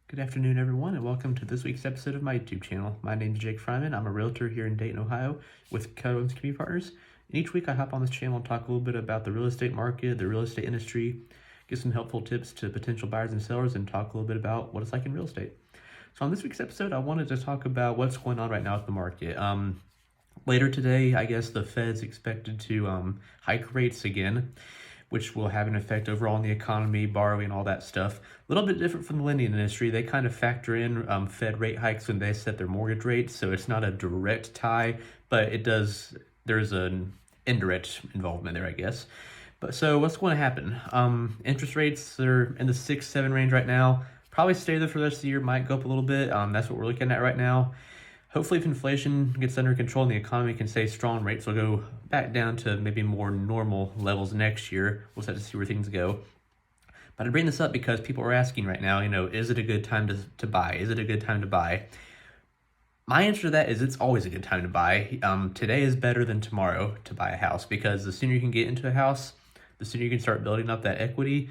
Good afternoon, everyone, and welcome to this week's episode of my YouTube channel. My name is Jake Fryman. I'm a realtor here in Dayton, Ohio with Keller Williams Community Partners. And each week I hop on this channel and talk a little bit about the real estate market, the real estate industry, give some helpful tips to potential buyers and sellers, and talk a little bit about what it's like in real estate. So on this week's episode, I wanted to talk about what's going on right now with the market. Later today, I guess the Fed's expected to hike rates again, which will have an effect overall on the economy, borrowing, all that stuff. A little bit different from the lending industry. They kind of factor in Fed rate hikes when they set their mortgage rates, so it's not a direct tie, but it does. There's an indirect involvement there, I guess. But so what's going to happen? Interest rates are in the 6-7 range right now. Probably stay there for the rest of the year. Might go up a little bit. That's what we're looking at right now. Hopefully, if inflation gets under control and the economy can stay strong, rates will go back down to maybe more normal levels next year. We'll just have to see where things go. But I bring this up because people are asking right now, is it a good time to buy? Is it a good time to buy? My answer to that is it's always a good time to buy. Today is better than tomorrow to buy a house because the sooner you can get into a house, the sooner you can start building up that equity.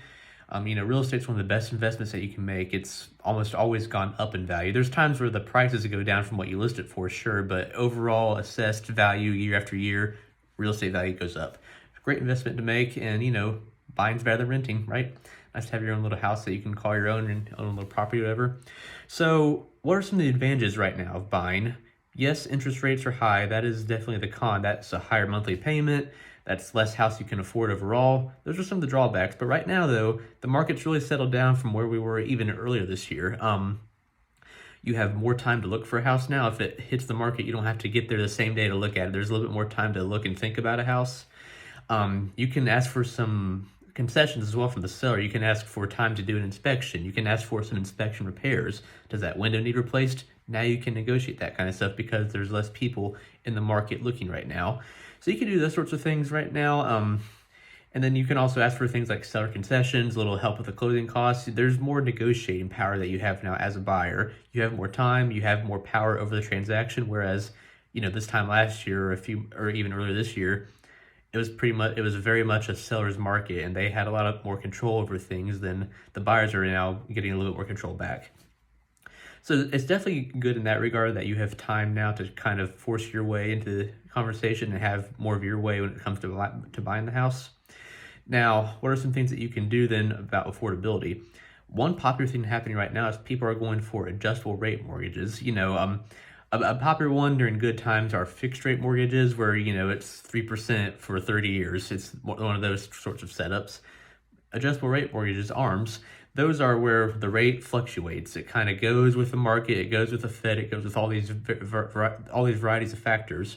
Real estate's one of the best investments that you can make. It's almost always gone up in value. There's times where the prices go down from what you list it for, sure, but overall assessed value year after year, real estate value goes up. Great investment to make, and buying's better than renting, right? Nice to have your own little house that you can call your own and own a little property, whatever. So, what are some of the advantages right now of buying? Yes, interest rates are high. That is definitely the con. That's a higher monthly payment. That's less house you can afford overall. Those are some of the drawbacks. But right now, though, the market's really settled down from where we were even earlier this year. You have more time to look for a house now. If it hits the market, you don't have to get there the same day to look at it. There's a little bit more time to look and think about a house. You can ask for some concessions as well from the seller. You can ask for time to do an inspection. You can ask for some inspection repairs. Does that window need replaced? Now you can negotiate that kind of stuff because there's less people in the market looking right now. So you can do those sorts of things right now. And then you can also ask for things like seller concessions, a little help with the closing costs. There's more negotiating power that you have now as a buyer. You have more time, you have more power over the transaction, whereas, this time last year or even earlier this year, it was very much a seller's market, and they had a lot of more control over things than the buyers are now getting a little bit more control back. So it's definitely good in that regard that you have time now to kind of force your way into the conversation and have more of your way when it comes to buying the house. Now, what are some things that you can do then about affordability? One popular thing happening right now is people are going for adjustable rate mortgages. A popular one during good times are fixed rate mortgages where, it's 3% for 30 years. It's one of those sorts of setups. Adjustable rate mortgages, ARMs, those are where the rate fluctuates. It kind of goes with the market, it goes with the Fed, it goes with all these varieties of factors.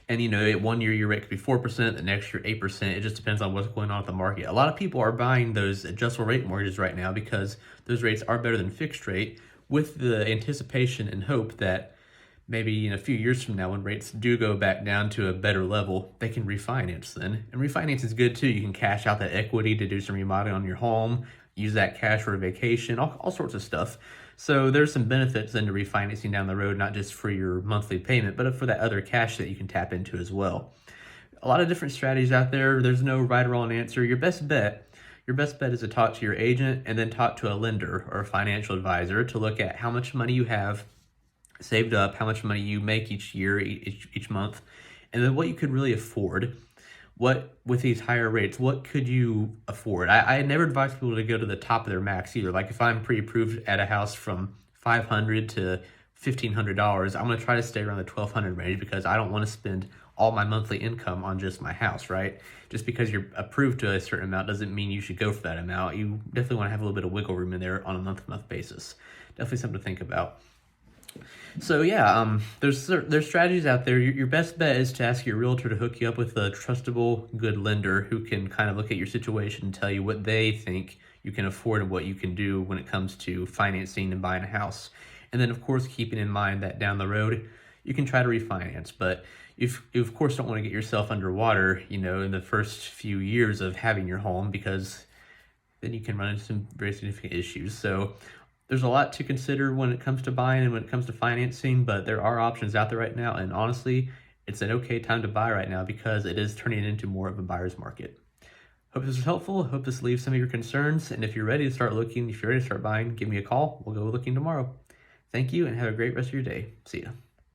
And, 1 year your rate could be 4%, the next year 8%. It just depends on what's going on with the market. A lot of people are buying those adjustable rate mortgages right now because those rates are better than fixed rate, with the anticipation and hope that maybe in a few years from now, when rates do go back down to a better level, they can refinance then. And refinance is good too. You can cash out that equity to do some remodeling on your home, use that cash for a vacation, all sorts of stuff. So there's some benefits then to refinancing down the road, not just for your monthly payment, but for that other cash that you can tap into as well. A lot of different strategies out there. There's no right or wrong answer. Your best bet is to talk to your agent and then talk to a lender or a financial advisor to look at how much money you have saved up, how much money you make each year, each month, and then what you could really afford. What, with these higher rates, what could you afford? I never advise people to go to the top of their max either. Like if I'm pre-approved at a house from $500 to $1,500, I'm going to try to stay around the $1,200 range because I don't want to spend all my monthly income on just my house, right? Just because you're approved to a certain amount doesn't mean you should go for that amount. You definitely want to have a little bit of wiggle room in there on a month-to-month basis. Definitely something to think about. So yeah, there's strategies out there. Your best bet is to ask your realtor to hook you up with a trustable, good lender who can kind of look at your situation and tell you what they think you can afford and what you can do when it comes to financing and buying a house. And then, of course, keeping in mind that down the road, you can try to refinance. But you of course, don't want to get yourself underwater, in the first few years of having your home, because then you can run into some very significant issues. So there's a lot to consider when it comes to buying and when it comes to financing, but there are options out there right now. And honestly, it's an okay time to buy right now because it is turning into more of a buyer's market. Hope this was helpful. Hope this leaves some of your concerns. And if you're ready to start looking, if you're ready to start buying, give me a call. We'll go looking tomorrow. Thank you and have a great rest of your day. See ya.